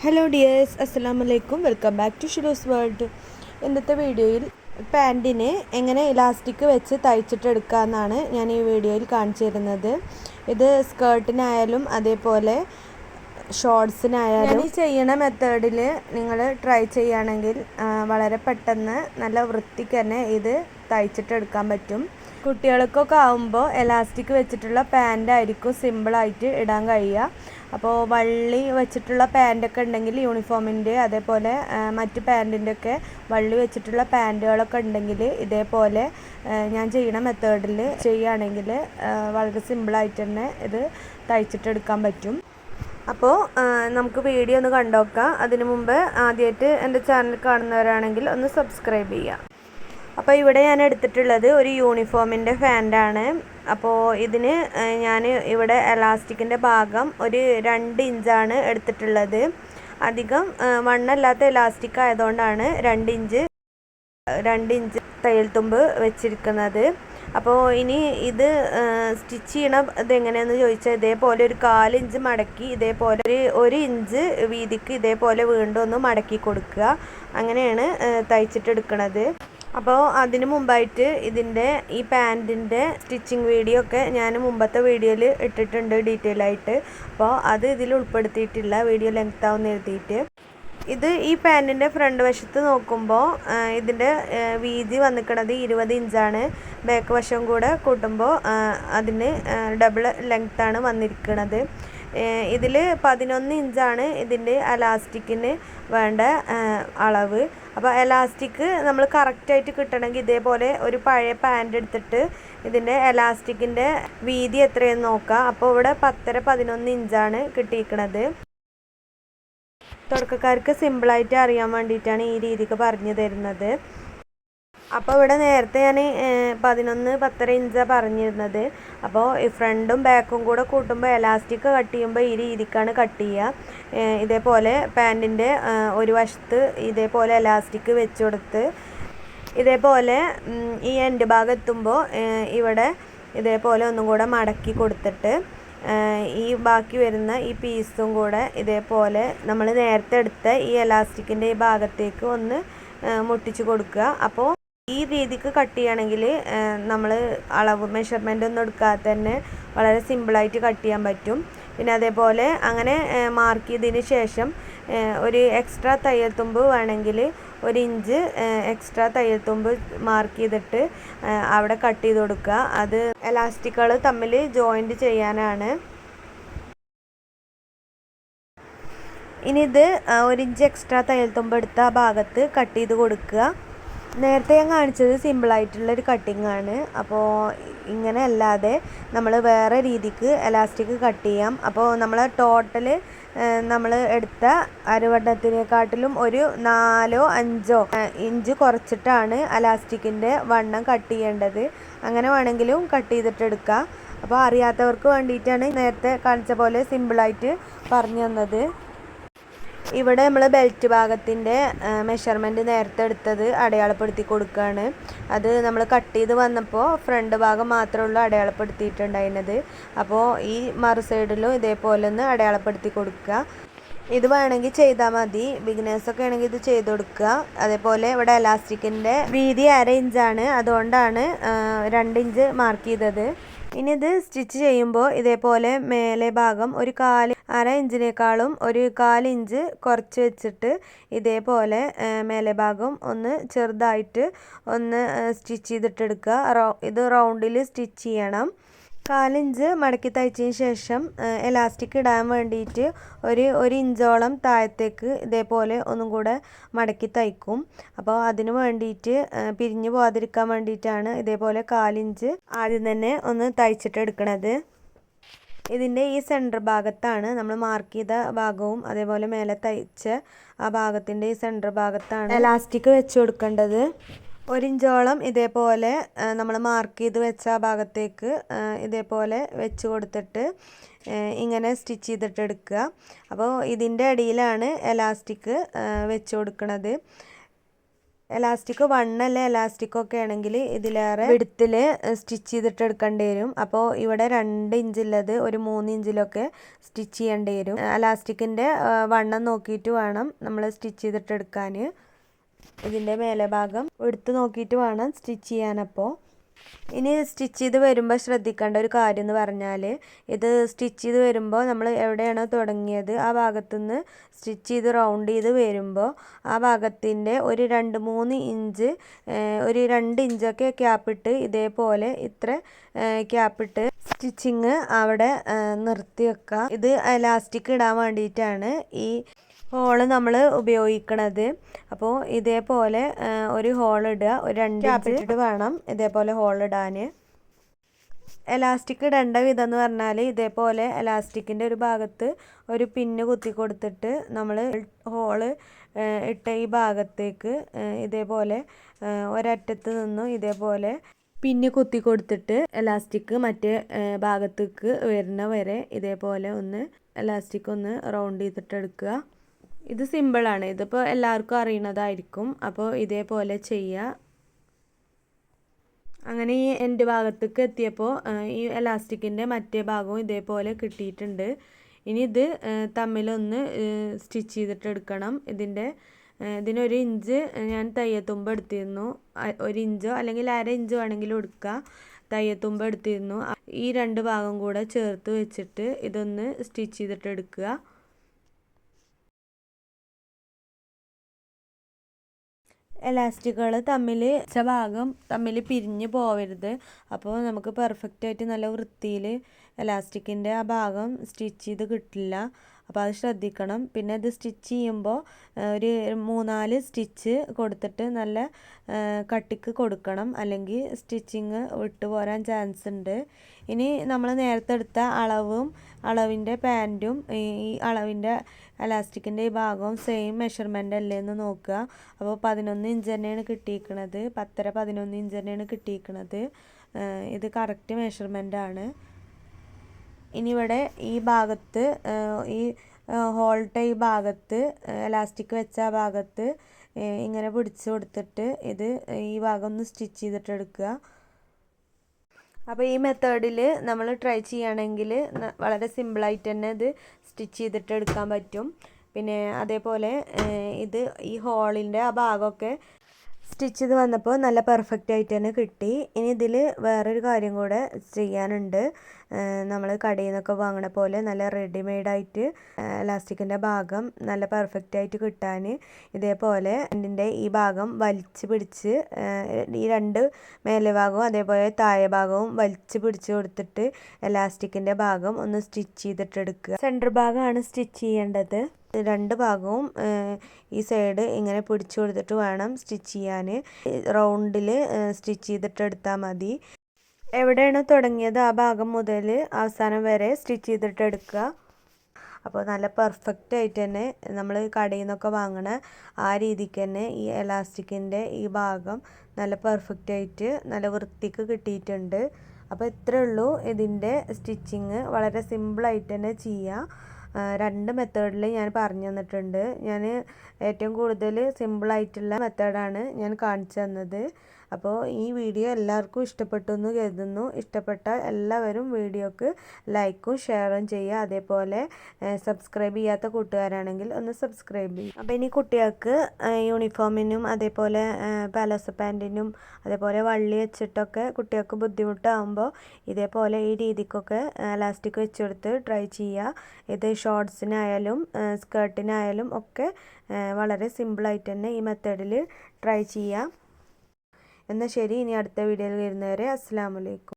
Hello dears, അസ്സലാമു അലൈക്കും. Welcome back to ഷിലൂസ് വേൾഡ്. ഇന്നത്തെ വീഡിയോയിൽ പാൻറ്റിന് എങ്ങനെ ഇലാസ്റ്റിക് വെച്ച് തയ്ച്ചിട്ടെടുക്കാമെന്നാണ് ഞാൻ ഈ വീഡിയോയിൽ കാണിച്ചു തരുന്നത്. ഇത് സ്കേർട്ടിനായാലും അതേപോലെ ഷോർട്സിനായാലും ഈ ചെയ്യണ മെത്തേഡിൽ നിങ്ങൾ ട്രൈ ചെയ്യുകയാണെങ്കിൽ വളരെ പെട്ടെന്ന് നല്ല വൃത്തിക്ക് തന്നെ ഇത് തയ്ച്ചിട്ടെടുക്കാൻ പറ്റും. കുട്ടികൾക്കൊക്കെ ആകുമ്പോൾ എലാസ്റ്റിക് വെച്ചിട്ടുള്ള പാൻറ്റായിരിക്കും സിമ്പിളായിട്ട് ഇടാൻ കഴിയുക. അപ്പോൾ വള്ളി വെച്ചിട്ടുള്ള പാൻറ്റൊക്കെ ഉണ്ടെങ്കിൽ യൂണിഫോമിൻ്റെ അതേപോലെ മറ്റ് പാൻറ്റിൻ്റെ ഒക്കെ വള്ളി വെച്ചിട്ടുള്ള പാൻറ്റുകളൊക്കെ ഉണ്ടെങ്കിൽ ഇതേപോലെ ഞാൻ ചെയ്യുന്ന മെത്തേഡിൽ ചെയ്യുകയാണെങ്കിൽ വളരെ സിമ്പിളായിട്ട് തന്നെ ഇത് തയ്ച്ചിട്ടെടുക്കാൻ പറ്റും. അപ്പോൾ നമുക്ക് വീഡിയോ ഒന്ന് കണ്ടുനോക്കാം. അതിനു മുമ്പ് ആദ്യമായിട്ട് എൻ്റെ ചാനൽ കാണുന്നവരാണെങ്കിൽ ഒന്ന് സബ്സ്ക്രൈബ് ചെയ്യുക. അപ്പോൾ ഇവിടെ ഞാൻ എടുത്തിട്ടുള്ളത് ഒരു യൂണിഫോമിൻ്റെ പാൻറ്റാണ്. അപ്പോൾ ഇതിന് ഞാൻ ഇവിടെ എലാസ്റ്റിക്കിൻ്റെ ഭാഗം ഒരു 2 ഇഞ്ചാണ് എടുത്തിട്ടുള്ളത്. അധികം വണ്ണല്ലാത്ത എലാസ്റ്റിക് ആയതുകൊണ്ടാണ് 2 ഇഞ്ച് തയ്യൽ തുമ്പ് വെച്ചിരിക്കുന്നത്. അപ്പോൾ ഇനി ഇത് സ്റ്റിച്ച് ചെയ്യണം ഇതെങ്ങനെയാണെന്ന് ചോദിച്ചാൽ ഇതേപോലെ ഒരു 1/4 ഇഞ്ച് മടക്കി ഇതേപോലെ ഒരു ഇഞ്ച് വീതിക്ക് ഇതേപോലെ വീണ്ടും ഒന്ന് മടക്കി കൊടുക്കുക. അങ്ങനെയാണ് തയ്ച്ചിട്ടെടുക്കുന്നത്. അപ്പോൾ അതിന് മുമ്പായിട്ട് ഇതിൻ്റെ ഈ പാൻറ്റിൻ്റെ സ്റ്റിച്ചിങ് വീഡിയോ ഒക്കെ ഞാൻ മുമ്പത്തെ വീഡിയോയിൽ ഇട്ടിട്ടുണ്ട് ഡീറ്റെയിൽ ആയിട്ട്. അപ്പോൾ അത് ഇതിൽ ഉൾപ്പെടുത്തിയിട്ടില്ല, വീഡിയോ ലെങ്ത് ആവുമെന്ന് എഴുതിയിട്ട്. ഇത് ഈ പാൻറ്റിൻ്റെ ഫ്രണ്ട് വശത്ത് നോക്കുമ്പോൾ ഇതിൻ്റെ വീതി വന്നിരിക്കുന്നത് 20 ഇഞ്ചാണ്. ബാക്ക് വശം കൂടെ കൂട്ടുമ്പോൾ അതിന് ഡബിൾ ലെങ്ത്താണ് വന്നിരിക്കുന്നത്. ഇതിൽ 11 ഇഞ്ചാണ് ഇതിൻ്റെ എലാസ്റ്റിക്കിന് വേണ്ട അളവ്. അപ്പോൾ എലാസ്റ്റിക് നമ്മൾ കറക്റ്റായിട്ട് കിട്ടണമെങ്കിൽ ഇതേപോലെ ഒരു പഴയ പാൻറ് എടുത്തിട്ട് ഇതിൻ്റെ എലാസ്റ്റിക്കിൻ്റെ വീതി എത്രയെന്ന് നോക്കാം. അപ്പോൾ ഇവിടെ 10-11 ഇഞ്ചാണ് കിട്ടിയിരിക്കുന്നത്. തുടക്കക്കാർക്ക് സിമ്പിളായിട്ട് അറിയാൻ വേണ്ടിയിട്ടാണ് ഈ രീതിക്ക് പറഞ്ഞു തരുന്നത്. അപ്പോൾ ഇവിടെ നേരത്തെ ഞാൻ 11-10 ഇഞ്ചാണ് പറഞ്ഞിരുന്നത്. അപ്പോൾ ഈ ഫ്രണ്ടും ബാക്കും കൂടെ കൂട്ടുമ്പോൾ എലാസ്റ്റിക് കട്ട് ചെയ്യുമ്പോൾ ഈ രീതിക്കാണ് കട്ട് ചെയ്യുക. ഇതേപോലെ പാൻറ്റിൻ്റെ ഒരു വശത്ത് ഇതേപോലെ എലാസ്റ്റിക് വെച്ച് കൊടുത്ത് ഇതേപോലെ ഈ എൻഡ് ഭാഗം എത്തുമ്പോൾ ഇവിടെ ഇതേപോലെ ഒന്നും കൂടെ മടക്കി കൊടുത്തിട്ട് ഈ ബാക്കി വരുന്ന ഈ പീസും കൂടെ ഇതേപോലെ നമ്മൾ നേരത്തെ എടുത്ത ഈ എലാസ്റ്റിക്കിൻ്റെ ഈ ഭാഗത്തേക്ക് ഒന്ന് മുട്ടിച്ച് കൊടുക്കുക. അപ്പോൾ ഈ രീതിക്ക് കട്ട് ചെയ്യുകയാണെങ്കിൽ നമ്മൾ അളവ് മെഷർമെൻ്റ് ഒന്നും എടുക്കാതെ തന്നെ വളരെ സിമ്പിളായിട്ട് കട്ട് ചെയ്യാൻ പറ്റും. പിന്നെ അതേപോലെ അങ്ങനെ മാർക്ക് ചെയ്തതിന് ശേഷം ഒരു എക്സ്ട്രാ തയ്യൽ തുമ്പ് വേണമെങ്കിൽ 1 ഇഞ്ച് എക്സ്ട്രാ തയ്യൽ തുമ്പ് മാർക്ക് ചെയ്തിട്ട് അവിടെ കട്ട് ചെയ്ത് കൊടുക്കുക. അത് എലാസ്റ്റിക്കുകൾ തമ്മിൽ ജോയിൻറ്റ് ചെയ്യാനാണ്. ഇനി ഇത് 1 ഇഞ്ച് എക്സ്ട്രാ തയ്യൽ തുമ്പ് എടുത്ത ആ ഭാഗത്ത് കട്ട് ചെയ്ത് കൊടുക്കുക. നേരത്തെ ഞാൻ കാണിച്ചത് സിമ്പിളായിട്ടുള്ളൊരു കട്ടിങ് ആണ്. അപ്പോൾ ഇങ്ങനെ അല്ലാതെ നമ്മൾ വേറെ രീതിക്ക് എലാസ്റ്റിക് കട്ട് ചെയ്യാം. അപ്പോൾ നമ്മൾ ടോട്ടൽ നമ്മൾ എടുത്ത അരവണ്ണത്തിനെക്കാട്ടിലും ഒരു 4-5 ഇഞ്ച് കുറച്ചിട്ടാണ് എലാസ്റ്റിക്കിൻ്റെ വണ്ണം കട്ട് ചെയ്യേണ്ടത്. അങ്ങനെ വേണമെങ്കിലും കട്ട് ചെയ്തിട്ടെടുക്കുക. അപ്പോൾ അറിയാത്തവർക്ക് വേണ്ടിയിട്ടാണ് നേരത്തെ കാണിച്ച പോലെ സിമ്പിളായിട്ട് പറഞ്ഞു തന്നത്. ഇവിടെ നമ്മൾ ബെൽറ്റ് ഭാഗത്തിൻ്റെ മെഷർമെൻറ്റ് നേരത്തെ എടുത്തത് അടയാളപ്പെടുത്തി കൊടുക്കുകയാണ്. അത് നമ്മൾ കട്ട് ചെയ്ത് വന്നപ്പോൾ ഫ്രണ്ട് ഭാഗം മാത്രമുള്ള അടയാളപ്പെടുത്തിയിട്ടുണ്ടായിരുന്നത്. അപ്പോൾ ഈ മറു സൈഡിലും ഇതേപോലെ ഒന്ന് അടയാളപ്പെടുത്തി കൊടുക്കുക. ഇത് വേണമെങ്കിൽ ചെയ്താൽ മതി, ബിഗിനേഴ്സൊക്കെ ആണെങ്കിൽ ഇത് ചെയ്ത് കൊടുക്കുക. അതേപോലെ ഇവിടെ എലാസ്റ്റിക്കിൻ്റെ വീതി 1/2 ഇഞ്ചാണ്, അതുകൊണ്ടാണ് 2 ഇഞ്ച് മാർക്ക് ചെയ്തത്. ഇനി ഇത് സ്റ്റിച്ച് ചെയ്യുമ്പോൾ ഇതേപോലെ മേലെ ഭാഗം ഒരു 1/2 ഇഞ്ചിനേക്കാളും ഒരു 1/4 ഇഞ്ച് കുറച്ച് വെച്ചിട്ട് ഇതേപോലെ മേലെ ഭാഗം ഒന്ന് ചെറുതായിട്ട് ഒന്ന് സ്റ്റിച്ച് ചെയ്തിട്ടെടുക്കുക. ഇത് റൗണ്ടിൽ സ്റ്റിച്ച് ചെയ്യണം. 1/4 ഇഞ്ച് മടക്കി തയ്ച്ചതിന് ശേഷം എലാസ്റ്റിക് ഇടാൻ വേണ്ടിയിട്ട് ഒരു ഇഞ്ചോളം താഴത്തേക്ക് ഇതേപോലെ ഒന്നും കൂടെ മടക്കി തയ്ക്കും. അപ്പോൾ അതിന് വേണ്ടിയിട്ട് പിരിഞ്ഞു പോകാതിരിക്കാൻ വേണ്ടിയിട്ടാണ് ഇതേപോലെ 1/4 ഇഞ്ച് ആദ്യം തന്നെ ഒന്ന് തയ്ച്ചിട്ടെടുക്കണത്. ഇതിൻ്റെ ഈ സെൻറ്റർ ഭാഗത്താണ് നമ്മൾ മാർക്ക് ചെയ്ത ഭാഗവും അതേപോലെ മേലെ തയ്ച്ച ആ ഭാഗത്തിൻ്റെ ഈ സെൻറ്റർ ഭാഗത്താണ് എലാസ്റ്റിക് വെച്ച് കൊടുക്കേണ്ടത്. 1 ഇഞ്ചോളം ഇതേപോലെ നമ്മൾ മാർക്ക് ചെയ്ത് വെച്ച ആ ഭാഗത്തേക്ക് ഇതേപോലെ വെച്ച് കൊടുത്തിട്ട് ഇങ്ങനെ സ്റ്റിച്ച് ചെയ്തിട്ടെടുക്കുക. അപ്പോൾ ഇതിൻ്റെ അടിയിലാണ് എലാസ്റ്റിക് വെച്ച് കൊടുക്കുന്നത്. എലാസ്റ്റിക് 1 അല്ല എലാസ്റ്റിക്കൊക്കെ ആണെങ്കിൽ ഇതിലേറെ വിഡ്ത്തിൽ സ്റ്റിച്ച് ചെയ്തിട്ട് എടുക്കേണ്ടി വരും. അപ്പോൾ ഇവിടെ 2 ഇഞ്ചുള്ളത് ഒരു 3 ഇഞ്ചിലൊക്കെ സ്റ്റിച്ച് ചെയ്യേണ്ടി വരും. എലാസ്റ്റിക്കിൻ്റെ വണ്ണം നോക്കിയിട്ട് വേണം നമ്മൾ സ്റ്റിച്ച് ചെയ്തിട്ട് എടുക്കാൻ. ഇതിൻ്റെ മേലെ ഭാഗം എടുത്ത് നോക്കിയിട്ട് വേണം സ്റ്റിച്ച് ചെയ്യാനപ്പോൾ. ഇനി സ്റ്റിച്ച് ചെയ്ത് വരുമ്പോൾ ശ്രദ്ധിക്കേണ്ട ഒരു കാര്യം എന്ന് പറഞ്ഞാൽ ഇത് സ്റ്റിച്ച് ചെയ്ത് വരുമ്പോൾ നമ്മൾ എവിടെയാണോ തുടങ്ങിയത് ആ ഭാഗത്തുനിന്ന് സ്റ്റിച്ച് ചെയ്ത് റൗണ്ട് ചെയ്ത് വരുമ്പോൾ ആ ഭാഗത്തിൻ്റെ ഒരു 2-3 ഇഞ്ച് ഒരു 2 ഇഞ്ചൊക്കെ ക്യാപ്പിട്ട് ഇതേപോലെ ഇത്ര ക്യാപ്പിട്ട് സ്റ്റിച്ചിങ് അവിടെ നിർത്തി വെക്കുക. ഇത് എലാസ്റ്റിക് ഇടാൻ വേണ്ടിയിട്ടാണ് ഈ ഹോള് നമ്മൾ ഉപയോഗിക്കണത്. അപ്പോൾ ഇതേപോലെ ഒരു ഹോൾ ഇടുക, ഒരു 2 ക്യാപ്പിട്ടിട്ട് വേണം ഇതേപോലെ ഹോൾ ഇടാൻ. എലാസ്റ്റിക് ഇടേണ്ട വിധം എന്ന് പറഞ്ഞാൽ ഇതേപോലെ എലാസ്റ്റിക്കിൻ്റെ ഒരു ഭാഗത്ത് ഒരു പിന്ന് കുത്തി കൊടുത്തിട്ട് നമ്മൾ ഹോള് ഇട്ട ഈ ഭാഗത്തേക്ക് ഇതേപോലെ ഒരറ്റത്ത് നിന്നും ഇതേപോലെ പിന്ന് കുത്തി കൊടുത്തിട്ട് എലാസ്റ്റിക് മറ്റേ ഭാഗത്തേക്ക് വരുന്ന വരെ ഇതേപോലെ ഒന്ന് എലാസ്റ്റിക് ഒന്ന് റൗണ്ട് ചെയ്തിട്ട് എടുക്കുക. ഇത് സിമ്പിളാണ്, ഇതിപ്പോൾ എല്ലാവർക്കും അറിയുന്നതായിരിക്കും. അപ്പോൾ ഇതേപോലെ ചെയ്യുക. അങ്ങനെ ഈ എൻഡ് ഭാഗത്തേക്ക് എത്തിയപ്പോൾ ഈ എലാസ്റ്റിക്കിൻ്റെ മറ്റേ ഭാഗവും ഇതേപോലെ കിട്ടിയിട്ടുണ്ട്. ഇനി ഇത് തമ്മിലൊന്ന് സ്റ്റിച്ച് ചെയ്തിട്ട് എടുക്കണം. ഇതിനൊരു ഇഞ്ച് ഞാൻ തയ്യത്തുമ്പ് എടുത്തിരുന്നു. 1 ഇഞ്ചോ അല്ലെങ്കിൽ 1/2 ഇഞ്ച് വേണമെങ്കിലും എടുക്കുക. തയ്യത്തുമ്പ് എടുത്തിരുന്നു. ഈ 2 ഭാഗം കൂടെ ചേർത്ത് വെച്ചിട്ട് ഇതൊന്ന് സ്റ്റിച്ച് ചെയ്തിട്ട് എടുക്കുക. എലാസ്റ്റിക്കുകൾ ഭാഗം തമ്മിൽ പിരിഞ്ഞ് പോവരുത്. അപ്പോൾ നമുക്ക് പെർഫെക്റ്റായിട്ട് നല്ല വൃത്തിയിൽ എലാസ്റ്റിക്കിൻ്റെ ആ ഭാഗം സ്റ്റിച്ച് ചെയ്ത് കിട്ടില്ല. അപ്പോൾ അത് ശ്രദ്ധിക്കണം. പിന്നെ ഇത് സ്റ്റിച്ച് ചെയ്യുമ്പോൾ ഒരു 3-4 സ്റ്റിച്ച് കൊടുത്തിട്ട് നല്ല കട്ടിക്ക് കൊടുക്കണം, അല്ലെങ്കിൽ സ്റ്റിച്ചിങ് വിട്ടു പോരാൻ ചാൻസ് ഉണ്ട്. ഇനി നമ്മൾ നേരത്തെ എടുത്ത അളവിൻ്റെ പാൻറ്റും ഈ അളവിൻ്റെ എലാസ്റ്റിക്കിൻ്റെ ഈ ഭാഗവും സെയിം മെഷർമെൻ്റ് അല്ലേ എന്ന് നോക്കുക. അപ്പോൾ 11 ഇഞ്ച് തന്നെയാണ് കിട്ടിയിരിക്കുന്നത്. 10-11 ഇഞ്ച് തന്നെയാണ് കിട്ടിയിരിക്കുന്നത്. ഇത് കറക്റ്റ് മെഷർമെൻ്റ് ആണ്. ഇനി ഇവിടെ ഈ ഭാഗത്ത് ഈ ഹോൾട്ട ഈ ഭാഗത്ത് എലാസ്റ്റിക് വെച്ച ആ ഭാഗത്ത് ഇങ്ങനെ പിടിച്ചു കൊടുത്തിട്ട് ഈ ഭാഗം ഒന്ന് സ്റ്റിച്ച് ചെയ്തിട്ട് എടുക്കുക. അപ്പോൾ ഈ മെത്തേഡിൽ നമ്മൾ ട്രൈ ചെയ്യുകയാണെങ്കിൽ വളരെ സിമ്പിളായിട്ട് തന്നെ ഇത് സ്റ്റിച്ച് ചെയ്തിട്ട് എടുക്കാൻ പറ്റും. പിന്നെ അതേപോലെ ഈ ഹോളിൻ്റെ ആ ഭാഗമൊക്കെ സ്റ്റിച്ച് ചെയ്ത് വന്നപ്പോൾ നല്ല പെർഫെക്റ്റ് ആയിട്ട് തന്നെ കിട്ടി. ഇനി ഇതിൽ വേറൊരു കാര്യം കൂടെ ചെയ്യാനുണ്ട്. നമ്മൾ കടയിൽ നിന്നൊക്കെ വാങ്ങണ പോലെ നല്ല റെഡിമെയ്ഡായിട്ട് എലാസ്റ്റിക്കിൻ്റെ ഭാഗം നല്ല പെർഫെക്റ്റ് ആയിട്ട് കിട്ടാൻ ഇതേപോലെ ഇതിൻ്റെ ഈ ഭാഗം വലിച്ച് പിടിച്ച് ഈ 2 മേലെ ഭാഗവും അതേപോലെ താഴെ ഭാഗവും വലിച്ച് പിടിച്ച് കൊടുത്തിട്ട് എലാസ്റ്റിക്കിൻ്റെ ഭാഗം ഒന്ന് സ്റ്റിച്ച് ചെയ്തിട്ടെടുക്കുക. സെൻറ്റർ ഭാഗമാണ് സ്റ്റിച്ച് ചെയ്യേണ്ടത്. 2 ഭാഗവും ഈ സൈഡ് ഇങ്ങനെ പിടിച്ചു കൊടുത്തിട്ട് വേണം സ്റ്റിച്ച് ചെയ്യാൻ. റൗണ്ടിൽ സ്റ്റിച്ച് ചെയ്തിട്ടെടുത്താൽ മതി. എവിടെയാണോ തുടങ്ങിയത് ആ ഭാഗം മുതൽ അവസാനം വരെ സ്റ്റിച്ച് ചെയ്തിട്ടെടുക്കുക. അപ്പോൾ നല്ല പെർഫെക്റ്റ് ആയിട്ട് തന്നെ നമ്മൾ കടയിൽ നിന്നൊക്കെ വാങ്ങണ ആ രീതിക്ക് തന്നെ ഈ എലാസ്റ്റിക്കിൻ്റെ ഈ ഭാഗം നല്ല പെർഫെക്റ്റ് ആയിട്ട് നല്ല വൃത്തിക്ക് കിട്ടിയിട്ടുണ്ട്. അപ്പോൾ ഇത്രയേ ഉള്ളൂ ഇതിൻ്റെ സ്റ്റിച്ചിങ്. വളരെ സിമ്പിളായിട്ട് തന്നെ ചെയ്യാം. 2 മെത്തേഡിൽ ഞാൻ പറഞ്ഞു തന്നിട്ടുണ്ട്. ഞാൻ ഏറ്റവും കൂടുതൽ സിമ്പിളായിട്ടുള്ള മെത്തേഡാണ് ഞാൻ കാണിച്ചു തന്നത്. അപ്പോൾ ഈ വീഡിയോ എല്ലാവർക്കും ഇഷ്ടപ്പെട്ടു എന്ന് കരുതുന്നു. ഇഷ്ടപ്പെട്ട എല്ലാവരും വീഡിയോക്ക് ലൈക്കും ഷെയറും ചെയ്യുക. അതേപോലെ സബ്സ്ക്രൈബ് ചെയ്യാത്ത കൂട്ടുകാരാണെങ്കിൽ ഒന്ന് സബ്സ്ക്രൈബ് ചെയ്യും. അപ്പോൾ ഇനി കുട്ടികൾക്ക് യൂണിഫോമിനും അതേപോലെ പാലസോ പാൻറ്റിനും അതേപോലെ വള്ളി വെച്ചിട്ടൊക്കെ കുട്ടികൾക്ക് ബുദ്ധിമുട്ടാകുമ്പോൾ ഇതേപോലെ ഈ രീതിക്കൊക്കെ എലാസ്റ്റിക് വെച്ച് കൊടുത്ത് ട്രൈ ചെയ്യുക. ഇത് ഷോർട്സിനായാലും സ്കേർട്ടിനായാലും ഒക്കെ വളരെ സിമ്പിളായിട്ട് തന്നെ ഈ മെത്തേഡിൽ ട്രൈ ചെയ്യാം. എന്നാൽ ശരി, ഇനി അടുത്ത വീഡിയോയിൽ വരുന്നവരെ അസ്സലാമു അലൈക്കും.